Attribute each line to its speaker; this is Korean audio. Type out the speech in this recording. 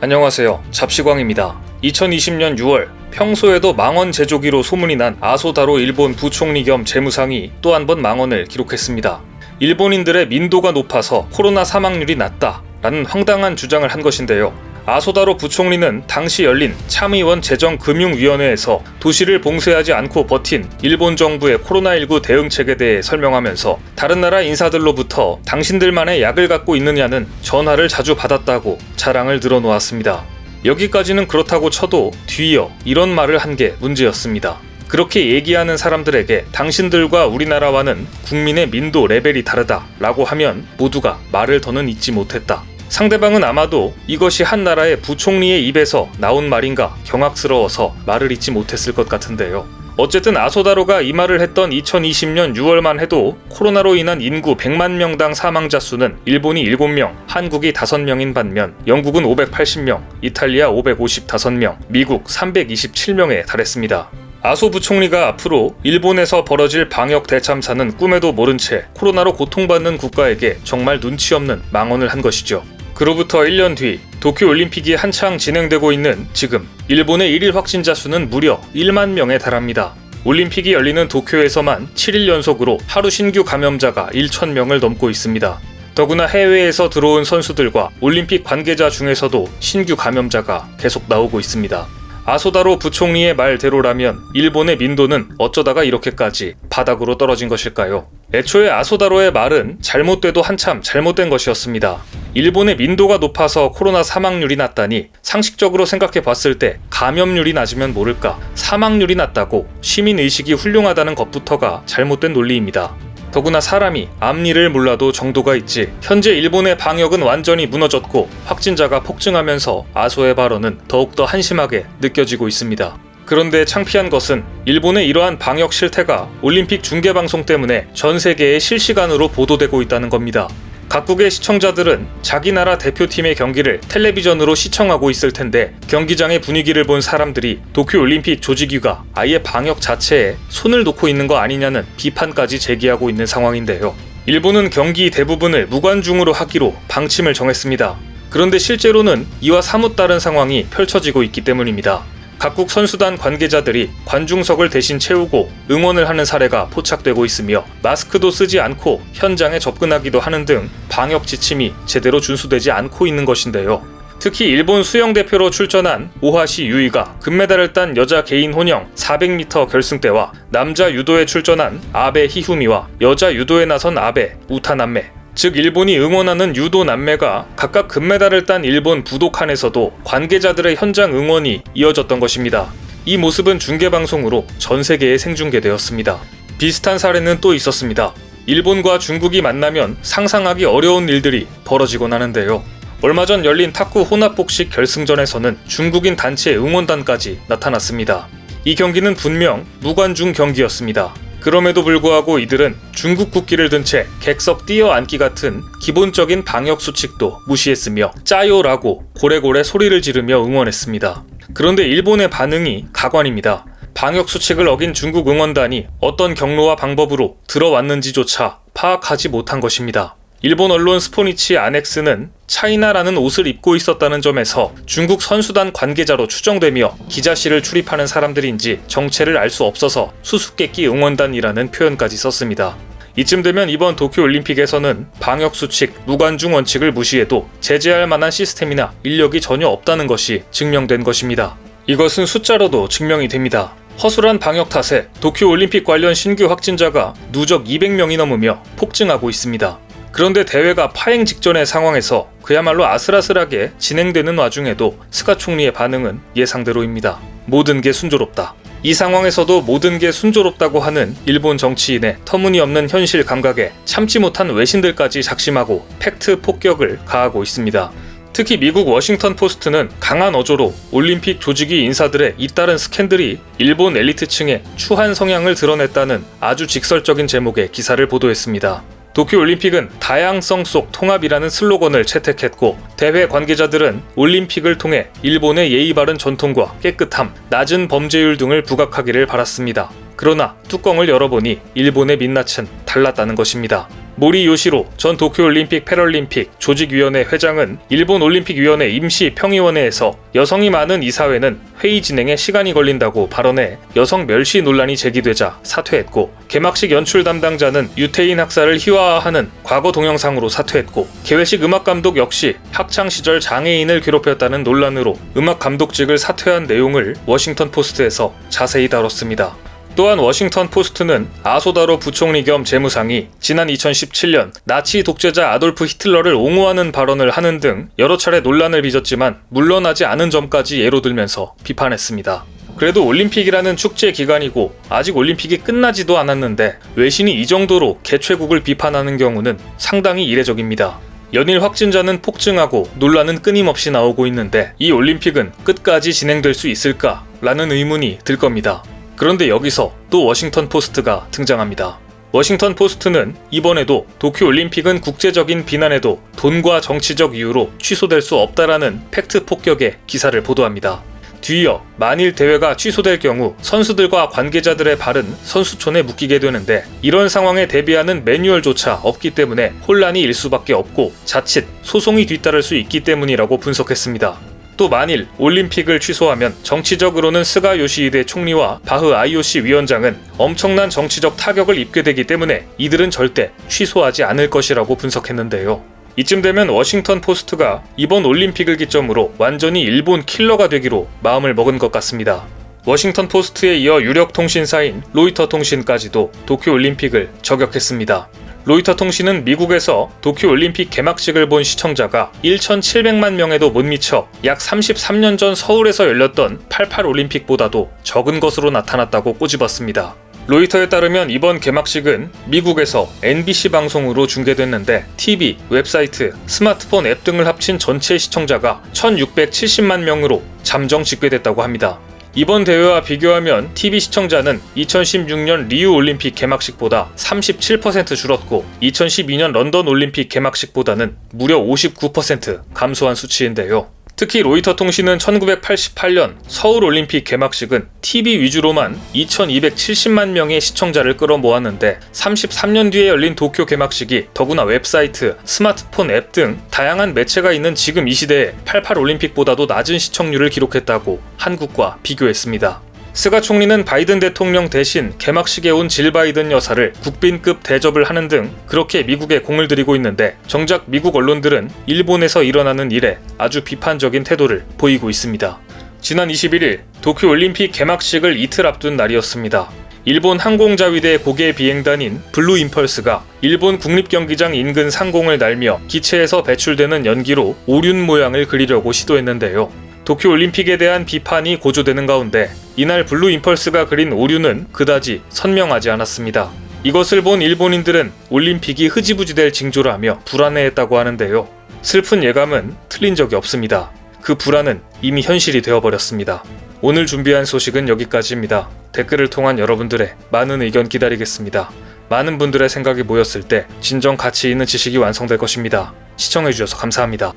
Speaker 1: 안녕하세요. 잡시광입니다. 2020년 6월 평소에도 망언 제조기로 소문이 난 아소다로 일본 부총리 겸 재무상이 또 한 번 망언을 기록했습니다. 일본인들의 민도가 높아서 코로나 사망률이 낮다라는 황당한 주장을 한 것인데요. 아소다로 부총리는 당시 열린 참의원 재정금융위원회에서 도시를 봉쇄하지 않고 버틴 일본 정부의 코로나19 대응책에 대해 설명하면서 다른 나라 인사들로부터 당신들만의 약을 갖고 있느냐는 전화를 자주 받았다고 자랑을 늘어놓았습니다. 여기까지는 그렇다고 쳐도 뒤이어 이런 말을 한 게 문제였습니다. 그렇게 얘기하는 사람들에게 당신들과 우리나라와는 국민의 민도 레벨이 다르다 라고 하면 모두가 말을 더는 잇지 못했다. 상대방은 아마도 이것이 한 나라의 부총리의 입에서 나온 말인가 경악스러워서 말을 잇지 못했을 것 같은데요. 어쨌든 아소다로가 이 말을 했던 2020년 6월만 해도 코로나로 인한 인구 100만 명당 사망자 수는 일본이 7명, 한국이 5명인 반면 영국은 580명, 이탈리아 555명, 미국 327명에 달했습니다. 아소 부총리가 앞으로 일본에서 벌어질 방역 대참사는 꿈에도 모른 채 코로나로 고통받는 국가에게 정말 눈치 없는 망언을 한 것이죠. 그로부터 1년 뒤 도쿄올림픽이 한창 진행되고 있는 지금 일본의 일일 확진자 수는 무려 1만 명에 달합니다. 올림픽이 열리는 도쿄에서만 7일 연속으로 하루 신규 감염자가 1,000명을 넘고 있습니다. 더구나 해외에서 들어온 선수들과 올림픽 관계자 중에서도 신규 감염자가 계속 나오고 있습니다. 아소다로 부총리의 말대로라면 일본의 민도는 어쩌다가 이렇게까지 바닥으로 떨어진 것일까요? 애초에 아소다로의 말은 잘못돼도 한참 잘못된 것이었습니다. 일본의 민도가 높아서 코로나 사망률이 낮다니 상식적으로 생각해 봤을 때 감염률이 낮으면 모를까 사망률이 낮다고 시민의식이 훌륭하다는 것부터가 잘못된 논리입니다. 더구나 사람이 앞일을 몰라도 정도가 있지 현재 일본의 방역은 완전히 무너졌고 확진자가 폭증하면서 아소의 발언은 더욱더 한심하게 느껴지고 있습니다. 그런데 창피한 것은 일본의 이러한 방역 실태가 올림픽 중계방송 때문에 전 세계에 실시간으로 보도되고 있다는 겁니다. 각국의 시청자들은 자기 나라 대표팀의 경기를 텔레비전으로 시청하고 있을 텐데 경기장의 분위기를 본 사람들이 도쿄올림픽 조직위가 아예 방역 자체에 손을 놓고 있는 거 아니냐는 비판까지 제기하고 있는 상황인데요. 일본은 경기 대부분을 무관중으로 하기로 방침을 정했습니다. 그런데 실제로는 이와 사뭇 다른 상황이 펼쳐지고 있기 때문입니다. 각국 선수단 관계자들이 관중석을 대신 채우고 응원을 하는 사례가 포착되고 있으며 마스크도 쓰지 않고 현장에 접근하기도 하는 등 방역 지침이 제대로 준수되지 않고 있는 것인데요. 특히 일본 수영대표로 출전한 오하시 유이가 금메달을 딴 여자 개인 혼영 400m 결승 때와 남자 유도에 출전한 아베 히후미와 여자 유도에 나선 아베 우타남매, 즉 일본이 응원하는 유도 남매가 각각 금메달을 딴 일본 부도칸에서도 관계자들의 현장 응원이 이어졌던 것입니다. 이 모습은 중계방송으로 전 세계에 생중계되었습니다. 비슷한 사례는 또 있었습니다. 일본과 중국이 만나면 상상하기 어려운 일들이 벌어지곤 하는데요. 얼마 전 열린 탁구 혼합복식 결승전에서는 중국인 단체 응원단까지 나타났습니다. 이 경기는 분명 무관중 경기였습니다. 그럼에도 불구하고 이들은 중국 국기를 든 채 객석 뛰어앉기 같은 기본적인 방역 수칙도 무시했으며 짜요라고 고래고래 소리를 지르며 응원했습니다. 그런데 일본의 반응이 가관입니다. 방역 수칙을 어긴 중국 응원단이 어떤 경로와 방법으로 들어왔는지조차 파악하지 못한 것입니다. 일본 언론 스포니치 아넥스는 차이나라는 옷을 입고 있었다는 점에서 중국 선수단 관계자로 추정되며 기자실을 출입하는 사람들인지 정체를 알 수 없어서 수수께끼 응원단이라는 표현까지 썼습니다. 이쯤 되면 이번 도쿄올림픽에서는 방역수칙, 무관중 원칙을 무시해도 제재할 만한 시스템이나 인력이 전혀 없다는 것이 증명된 것입니다. 이것은 숫자로도 증명이 됩니다. 허술한 방역 탓에 도쿄올림픽 관련 신규 확진자가 누적 200명이 넘으며 폭증하고 있습니다. 그런데 대회가 파행 직전의 상황에서 그야말로 아슬아슬하게 진행되는 와중에도 스가 총리의 반응은 예상대로입니다. 모든 게 순조롭다. 이 상황에서도 모든 게 순조롭다고 하는 일본 정치인의 터무니없는 현실 감각에 참지 못한 외신들까지 작심하고 팩트 폭격을 가하고 있습니다. 특히 미국 워싱턴 포스트는 강한 어조로 올림픽 조직위 인사들의 잇따른 스캔들이 일본 엘리트층의 추한 성향을 드러냈다는 아주 직설적인 제목의 기사를 보도했습니다. 도쿄올림픽은 다양성 속 통합이라는 슬로건을 채택했고 대회 관계자들은 올림픽을 통해 일본의 예의 바른 전통과 깨끗함, 낮은 범죄율 등을 부각하기를 바랐습니다. 그러나 뚜껑을 열어보니 일본의 민낯은 달랐다는 것입니다. 모리 요시로 전 도쿄올림픽 패럴림픽 조직위원회 회장은 일본 올림픽위원회 임시 평의원회에서 여성이 많은 이사회는 회의 진행에 시간이 걸린다고 발언해 여성 멸시 논란이 제기되자 사퇴했고, 개막식 연출 담당자는 유태인 학살을 희화화하는 과거 동영상으로 사퇴했고, 개회식 음악감독 역시 학창시절 장애인을 괴롭혔다는 논란으로 음악감독직을 사퇴한 내용을 워싱턴 포스트에서 자세히 다뤘습니다. 또한 워싱턴 포스트는 아소다로 부총리 겸 재무상이 지난 2017년 나치 독재자 아돌프 히틀러를 옹호하는 발언을 하는 등 여러 차례 논란을 빚었지만 물러나지 않은 점까지 예로 들면서 비판했습니다. 그래도 올림픽이라는 축제 기간이고 아직 올림픽이 끝나지도 않았는데 외신이 이 정도로 개최국을 비판하는 경우는 상당히 이례적입니다. 연일 확진자는 폭증하고 논란은 끊임없이 나오고 있는데 이 올림픽은 끝까지 진행될 수 있을까? 라는 의문이 들 겁니다. 그런데 여기서 또 워싱턴 포스트가 등장합니다. 워싱턴 포스트는 이번에도 도쿄올림픽은 국제적인 비난에도 돈과 정치적 이유로 취소될 수 없다라는 팩트 폭격의 기사를 보도합니다. 뒤이어 만일 대회가 취소될 경우 선수들과 관계자들의 발은 선수촌에 묶이게 되는데, 이런 상황에 대비하는 매뉴얼조차 없기 때문에 혼란이 일 수밖에 없고 자칫 소송이 뒤따를 수 있기 때문이라고 분석했습니다. 또 만일 올림픽을 취소하면 정치적으로는 스가 요시히데 총리와 바흐 IOC 위원장은 엄청난 정치적 타격을 입게 되기 때문에 이들은 절대 취소하지 않을 것이라고 분석했는데요. 이쯤 되면 워싱턴 포스트가 이번 올림픽을 기점으로 완전히 일본 킬러가 되기로 마음을 먹은 것 같습니다. 워싱턴 포스트에 이어 유력 통신사인 로이터 통신까지도 도쿄올림픽을 저격했습니다. 로이터 통신은 미국에서 도쿄올림픽 개막식을 본 시청자가 1,700만 명에도 못 미쳐 약 33년 전 서울에서 열렸던 88 올림픽보다도 적은 것으로 나타났다고 꼬집었습니다. 로이터에 따르면 이번 개막식은 미국에서 NBC 방송으로 중계됐는데 TV, 웹사이트, 스마트폰 앱 등을 합친 전체 시청자가 1,670만 명으로 잠정 집계됐다고 합니다. 이번 대회와 비교하면 TV 시청자는 2016년 리우 올림픽 개막식보다 37% 줄었고 2012년 런던 올림픽 개막식보다는 무려 59% 감소한 수치인데요. 특히 로이터 통신은 1988년 서울 올림픽 개막식은 TV 위주로만 2270만 명의 시청자를 끌어모았는데 33년 뒤에 열린 도쿄 개막식이 더구나 웹사이트, 스마트폰 앱 등 다양한 매체가 있는 지금 이 시대에 88 올림픽보다도 낮은 시청률을 기록했다고 한국과 비교했습니다. 스가 총리는 바이든 대통령 대신 개막식에 온 질 바이든 여사를 국빈급 대접을 하는 등 그렇게 미국에 공을 들이고 있는데, 정작 미국 언론들은 일본에서 일어나는 일에 아주 비판적인 태도를 보이고 있습니다. 지난 21일 도쿄올림픽 개막식을 이틀 앞둔 날이었습니다. 일본 항공자위대 고개 비행단인 블루 임펄스가 일본 국립경기장 인근 상공을 날며 기체에서 배출되는 연기로 오륜 모양을 그리려고 시도했는데요. 도쿄올림픽에 대한 비판이 고조되는 가운데 이날 블루 임펄스가 그린 오류는 그다지 선명하지 않았습니다. 이것을 본 일본인들은 올림픽이 흐지부지 될 징조라며 불안해했다고 하는데요. 슬픈 예감은 틀린 적이 없습니다. 그 불안은 이미 현실이 되어버렸습니다. 오늘 준비한 소식은 여기까지입니다. 댓글을 통한 여러분들의 많은 의견 기다리겠습니다. 많은 분들의 생각이 모였을 때 진정 가치 있는 지식이 완성될 것입니다. 시청해주셔서 감사합니다.